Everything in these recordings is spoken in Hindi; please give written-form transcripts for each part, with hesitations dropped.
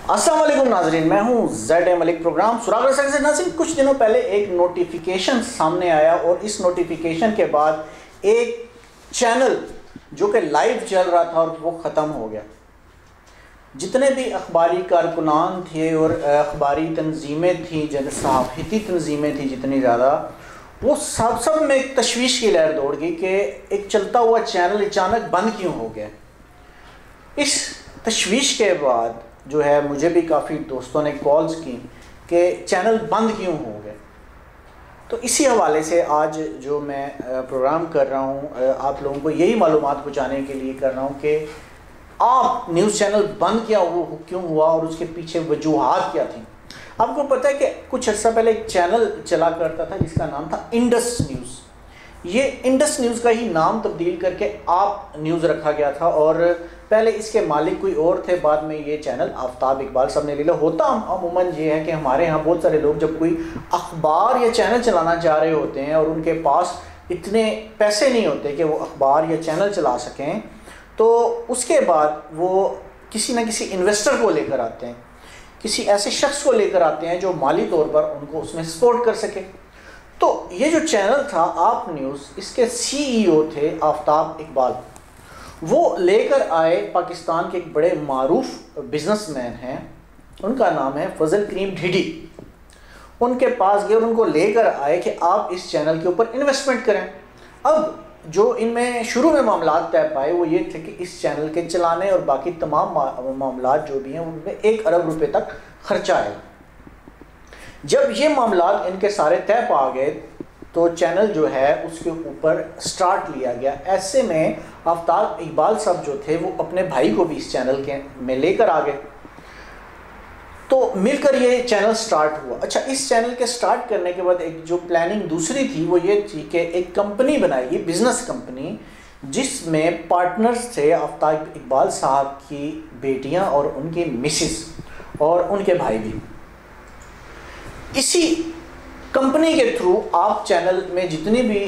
अस्सलाम वालेकुम नाजरीन, मैं हूं ZA मलिक। प्रोग्राम सुराग से नाज़रीन, कुछ दिनों पहले एक नोटिफिकेशन सामने आया और इस नोटिफिकेशन के बाद एक चैनल जो कि लाइव चल रहा था और वो ख़त्म हो गया। जितने भी अखबारी कारकुनान थे और अखबारी तंजीमें थी, जन सहाफ़ती तंजीमें थी जितनी ज़्यादा, वो सब में एक तशवीश की लहर दौड़ गई कि एक चलता हुआ चैनल अचानक बंद क्यों हो गया। इस तशवीश के बाद जो है मुझे भी काफ़ी दोस्तों ने कॉल्स की कि चैनल बंद क्यों हो गए। तो इसी हवाले से आज जो मैं प्रोग्राम कर रहा हूँ, आप लोगों को यही मालूमात पहुँचाने के लिए कर रहा हूँ कि आप न्यूज़ चैनल बंद क्यों हुआ और उसके पीछे वजूहात क्या थी। आपको पता है कि कुछ अर्सा पहले एक चैनल चला करता था जिसका नाम था इंडस न्यूज़। ये इंडस न्यूज़ का ही नाम तब्दील करके आप न्यूज़ रखा गया था और पहले इसके मालिक कोई और थे, बाद में ये चैनल आफ्ताब इकबाल साहब ने ले लिया। होता अमूमन ये है कि हमारे यहाँ बहुत सारे लोग जब कोई अखबार या चैनल चलाना चाह रहे होते हैं और उनके पास इतने पैसे नहीं होते कि वो अखबार या चैनल चला सकें, तो उसके बाद वो किसी न किसी इन्वेस्टर को लेकर आते हैं, किसी ऐसे शख्स को लेकर आते हैं जो माली तौर पर उनको उसमें सपोर्ट कर सके। तो ये जो चैनल था आप न्यूज़, इसके CEO थे आफ्ताब इकबाल। वो लेकर आए पाकिस्तान के एक बड़े मारूफ बिजनेसमैन हैं, उनका नाम है फजल करीम ढिडी। उनके पास गए और उनको लेकर आए कि आप इस चैनल के ऊपर इन्वेस्टमेंट करें। अब जो इनमें शुरू में मामला तय पाए वो ये थे कि इस चैनल के चलाने और बाकी तमाम मामला जो भी हैं उनमें 1 अरब रुपए तक खर्चा आएगा। जब ये मामला इनके सारे तय पा गए तो चैनल जो है उसके ऊपर स्टार्ट लिया गया। ऐसे में आफ्ताब इकबाल साहब जो थे वो अपने भाई को भी इस चैनल के में लेकर आ गए, तो मिलकर ये चैनल स्टार्ट हुआ। अच्छा, इस चैनल के स्टार्ट करने के बाद एक जो प्लानिंग दूसरी थी वो ये थी कि एक कंपनी बनाई, बिजनेस कंपनी, जिसमें पार्टनर्स थे आफ्ताब इकबाल साहब की बेटियां और उनकी मिसेस और उनके भाई भी। इसी कंपनी के थ्रू आप चैनल में जितनी भी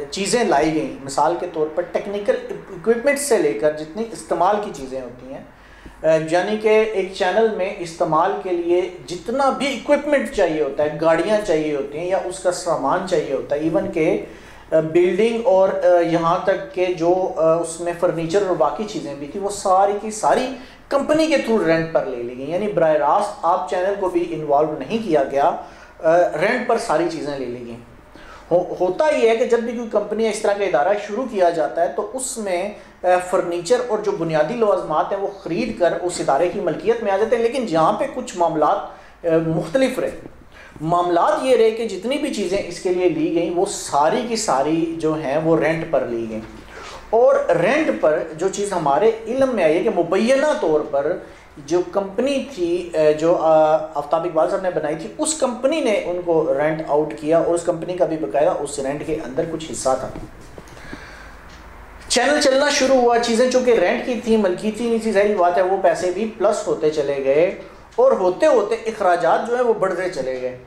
चीज़ें लाई गई, मिसाल के तौर पर टेक्निकल इक्विपमेंट से लेकर जितनी इस्तेमाल की चीज़ें होती हैं, यानी कि एक चैनल में इस्तेमाल के लिए जितना भी इक्विपमेंट चाहिए होता है, गाड़ियां चाहिए होती हैं या उसका सामान चाहिए होता है, इवन के बिल्डिंग और यहाँ तक के जो उसमें फर्नीचर और बाकी चीज़ें भी थी, वो सारी की सारी कंपनी के थ्रू रेंट पर ले ली गई। यानी बराह रास्त आप चैनल को भी इन्वॉल्व नहीं किया गया, रेंट पर सारी चीज़ें ले ली गई। होता ही है कि जब भी कोई कंपनी इस तरह का इदारा शुरू किया जाता है तो उसमें फर्नीचर और जो बुनियादी लवाजमात हैं वो ख़रीद कर उस इदारे की मलकियत में आ जाते हैं। लेकिन जहाँ पे कुछ मामलात मुख्तलिफ रहे, मामलात ये रहे कि जितनी भी चीज़ें इसके लिए ली गई वो सारी की सारी जो हैं वो रेंट पर ली गई। और रेंट पर जो चीज़ हमारे इल्म में आई है कि मुबैना तौर पर जो कंपनी थी जो आफ्ताब इकबाल साहब ने बनाई थी, उस कंपनी ने उनको रेंट आउट किया और उस कंपनी का भी बकायदा उस रेंट के अंदर कुछ हिस्सा था। चैनल चलना शुरू हुआ, चीज़ें चूँकि रेंट की थी, मलकीती नहीं थी, जाहिर बात है वो पैसे भी प्लस होते चले गए और होते होते अखराजात जो है वो बढ़ते चले गए।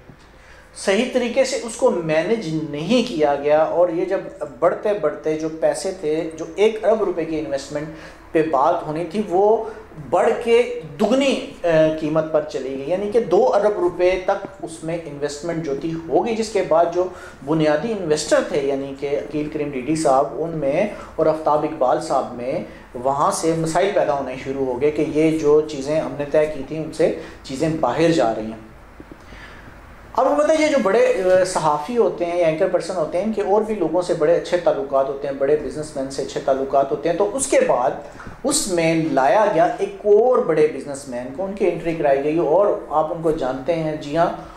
सही तरीके से उसको मैनेज नहीं किया गया और ये जब बढ़ते बढ़ते जो पैसे थे, जो 1 अरब रुपए की इन्वेस्टमेंट पे बात होनी थी, वो बढ़ के दुगनी कीमत पर चली गई। यानी कि 2 अरब रुपए तक उसमें इन्वेस्टमेंट जो थी हो गई, जिसके बाद जो बुनियादी इन्वेस्टर थे यानी कि अकील करीम ढिडी साहब, उनमें और आफ्ताब इकबाल साहब में वहाँ से मसाइल पैदा होने शुरू हो गए कि ये जो चीज़ें हमने तय की थी उनसे चीज़ें बाहर जा रही हैं। अब बताइए, जो बड़े सहाफ़ी होते हैं या एंकर पर्सन होते हैं, इनके और भी लोगों से बड़े अच्छे ताल्लुकात होते हैं, बड़े बिजनेसमैन से अच्छे ताल्लुकात होते हैं। तो उसके बाद उसमें लाया गया एक और बड़े बिजनेसमैन को, उनकी एंट्री कराई गई और आप उनको जानते हैं, जी हाँ,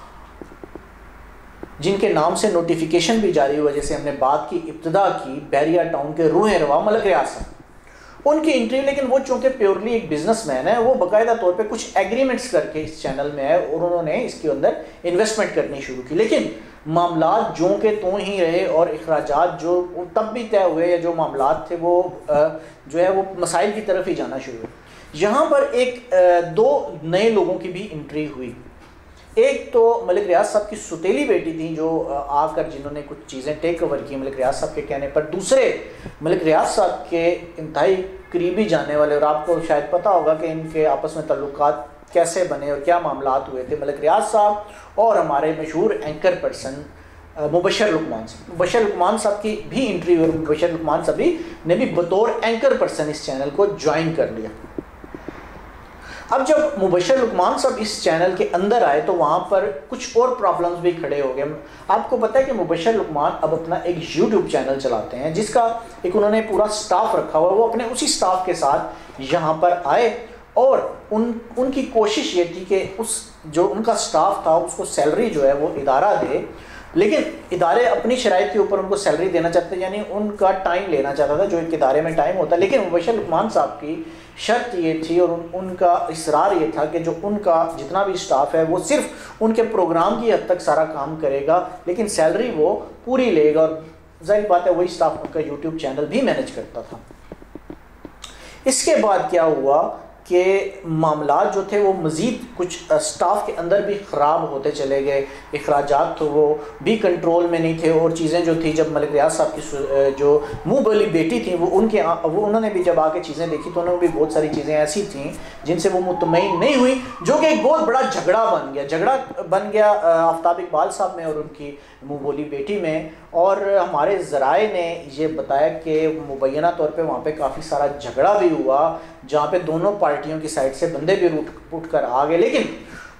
जिनके नाम से नोटिफिकेशन भी जारी हुआ, जैसे हमने बात की इब्तिदा की, बहरिया टाउन के रूह रवा मलक रियासत, उनकी एंट्री। लेकिन वो चूँकि प्योरली एक बिजनेसमैन है, वो बाकायदा तौर पे कुछ एग्रीमेंट्स करके इस चैनल में है और उन्होंने इसके अंदर इन्वेस्टमेंट करनी शुरू की। लेकिन मामलात जो के तो ही रहे और अखराजात जो तब भी तय हुए, या जो मामलात थे वो जो है वो मसाइल की तरफ ही जाना शुरू हुए। यहाँ पर 2 नए लोगों की भी एंट्री हुई। एक तो मलिक रियाज साहब की सुतेली बेटी थी जो आकर जिन्होंने कुछ चीज़ें टेक ओवर की मलिक रियाज साहब के कहने पर। दूसरे मलिक रियाज साहब के इंतहाई करीबी जाने वाले, और आपको शायद पता होगा कि इनके आपस में ताल्लुकात कैसे बने और क्या मामलात हुए थे, मलिक रियाज साहब और हमारे मशहूर एंकर पर्सन मुबशर लुकमान साहब। मुबशर लुकमान साहब की भी इंटरव्यू और मुबशर लुकमान साहब ने भी बतौर एंकर पर्सन इस चैनल को ज्वाइन कर लिया। अब जब मुबशर लुकमान साहब इस चैनल के अंदर आए तो वहाँ पर कुछ और प्रॉब्लम्स भी खड़े हो गए। आपको पता है कि मुबशर लुकमान अब अपना एक यूट्यूब चैनल चलाते हैं जिसका एक उन्होंने पूरा स्टाफ रखा हुआ। वो अपने उसी स्टाफ के साथ यहाँ पर आए और उनकी कोशिश ये थी कि उस जो उनका स्टाफ था उसको सैलरी जो है वो इदारा दे, लेकिन इदारे अपनी शराइत के ऊपर उनको सैलरी देना चाहते थे, यानी उनका टाइम लेना चाहता था जो एक इदारे में टाइम होता है। लेकिन मुबशर लुकमान साहब की शर्त ये थी और उनका इसरार ये था कि जो उनका जितना भी स्टाफ है वो सिर्फ उनके प्रोग्राम की हद तक सारा काम करेगा, लेकिन सैलरी वो पूरी लेगा। और जाहिर बात है वही स्टाफ उनका यूट्यूब चैनल भी मैनेज करता था। इसके बाद क्या हुआ कि मामलात जो थे वो मज़ीद कुछ स्टाफ के अंदर भी ख़राब होते चले गए, अखराजात तो वो भी कंट्रोल में नहीं थे। और चीज़ें जो थी, जब मलिक रियाज साहब की जो मुँह बोली बेटी थी वो उन्होंने भी जब आके चीज़ें देखी तो उन्होंने भी बहुत सारी चीज़ें ऐसी थीं जिनसे वो मुतमईन नहीं हुई, जो कि एक बहुत बड़ा झगड़ा बन गया आफ्ताब इकबाल साहब में और उनकी मुँह बोली बेटी में। और हमारे ज़राए ने ये बताया कि मुबैना तौर पे वहाँ पे काफ़ी सारा झगड़ा भी हुआ जहाँ पे दोनों पार्टियों की साइड से बंदे भी उठ कर आ गए। लेकिन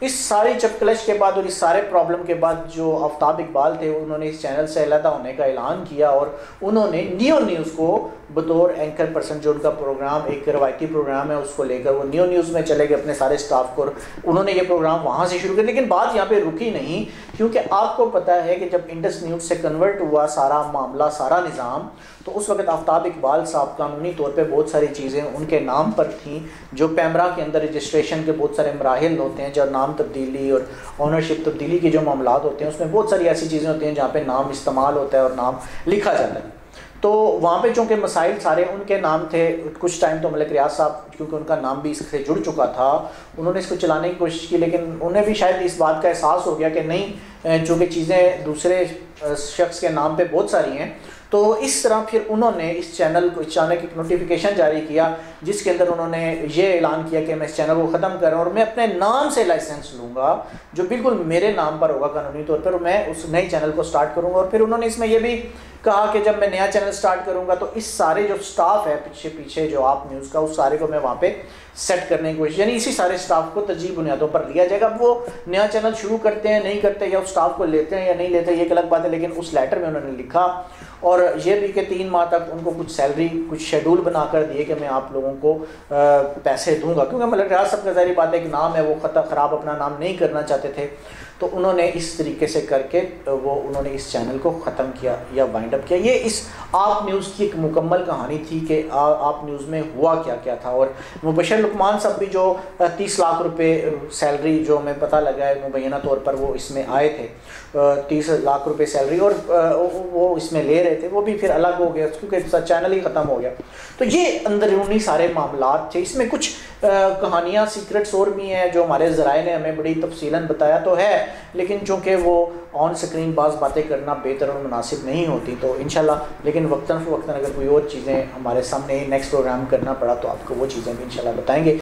इस सारी चपकलश के बाद और इस सारे प्रॉब्लम के बाद जो आफ्ताब इकबाल थे उन्होंने इस चैनल से अलहदा होने का ऐलान किया और उन्होंने नियो न्यूज़ को बतौर एंकर पर्सन, जो उनका प्रोग्राम एक रवायती प्रोग्राम है, उसको लेकर वो नियो न्यूज़ में चले गए अपने सारे स्टाफ को। उन्होंने ये प्रोग्राम वहाँ से शुरू किया। लेकिन बात यहाँ पे रुकी नहीं, क्योंकि आपको पता है कि जब इंडस न्यूज़ से कन्वर्ट हुआ सारा मामला, सारा निज़ाम, तो उस वक्त आफ्ताब इकबाल साहब कानूनी तौर पे बहुत सारी चीज़ें उनके नाम पर थीं जो पैमरा के अंदर रजिस्ट्रेशन के बहुत सारे मराहिल होते हैं, जो नाम तब्दीली और ऑनरशिप तब्दीली के जो मामलात होते हैं उसमें बहुत सारी ऐसी चीज़ें होती हैं जहाँ पे नाम इस्तेमाल होता है और नाम लिखा जाता है। तो वहाँ पे चूँकि मसाइल सारे उनके नाम थे, कुछ टाइम तो मलिक रियाज साहब क्योंकि उनका नाम भी इससे जुड़ चुका था, उन्होंने इसको चलाने की कोशिश की, लेकिन उन्हें भी शायद इस बात का एहसास हो गया कि नहीं, चूँकि चीज़ें दूसरे शख्स के नाम पे बहुत सारी हैं, तो इस तरह फिर उन्होंने इस चैनल को अचानक एक नोटिफिकेशन जारी किया जिसके अंदर उन्होंने ये ऐलान किया कि मैं इस चैनल को ख़त्म कर रहा हूँ और मैं अपने नाम से लाइसेंस लूँगा जो बिल्कुल मेरे नाम पर होगा कानूनी तौर पर, मैं उस नए चैनल को स्टार्ट करूँगा। और फिर उन्होंने इसमें यह भी कहा कि जब मैं नया चैनल स्टार्ट करूँगा तो इस सारे जो स्टाफ है पीछे जो आप न्यूज़ का, उस सारे को मैं वहाँ पे सेट करने की कोशिश, यानी इसी सारे स्टाफ को तरजीह बुनियादों पर लिया जाएगा। अब वो नया चैनल शुरू करते हैं नहीं करते, या उस स्टाफ को लेते हैं या नहीं लेते, ये एक अलग बात है। लेकिन उस लेटर में उन्होंने लिखा और ये भी कि 3 माह तक उनको कुछ सैलरी, कुछ शेड्यूल बनाकर दिए कि मैं आप लोगों को पैसे दूंगा, क्योंकि मलिक रियाज साहब का ज़ाहिर बात है एक नाम है, वो ख़राब अपना नाम नहीं करना चाहते थे। तो उन्होंने इस तरीके से करके वो उन्होंने इस चैनल को ख़त्म किया या वाइंड अप किया। ये इस आप न्यूज़ की एक मुकम्मल कहानी थी कि आप न्यूज़ में हुआ क्या क्या था। और मुबशर लुकमान साहब भी जो 30 लाख रुपए सैलरी, जो हमें पता लगा है मुबैना तौर पर वो इसमें आए थे, 30 लाख रुपए सैलरी और वो इसमें ले रहे थे, वो भी फिर अलग हो गया क्योंकि चैनल ही ख़त्म हो गया। तो ये अंदरूनी सारे मामलात थे। इसमें कुछ कहानियाँ, सीक्रेट्स और भी हैं जो हमारे ज़राए ने हमें बड़ी तफसीलन बताया तो है, लेकिन चूँकि वो ऑन स्क्रीन बाज़ बातें करना बेहतर और मुनासिब नहीं होती, तो इंशाल्लाह लेकिन वक्तन फ़वक्तन अगर कोई और चीज़ें हमारे सामने नेक्स्ट प्रोग्राम करना पड़ा तो आपको वो चीज़ें भी इंशाल्लाह बताएंगे।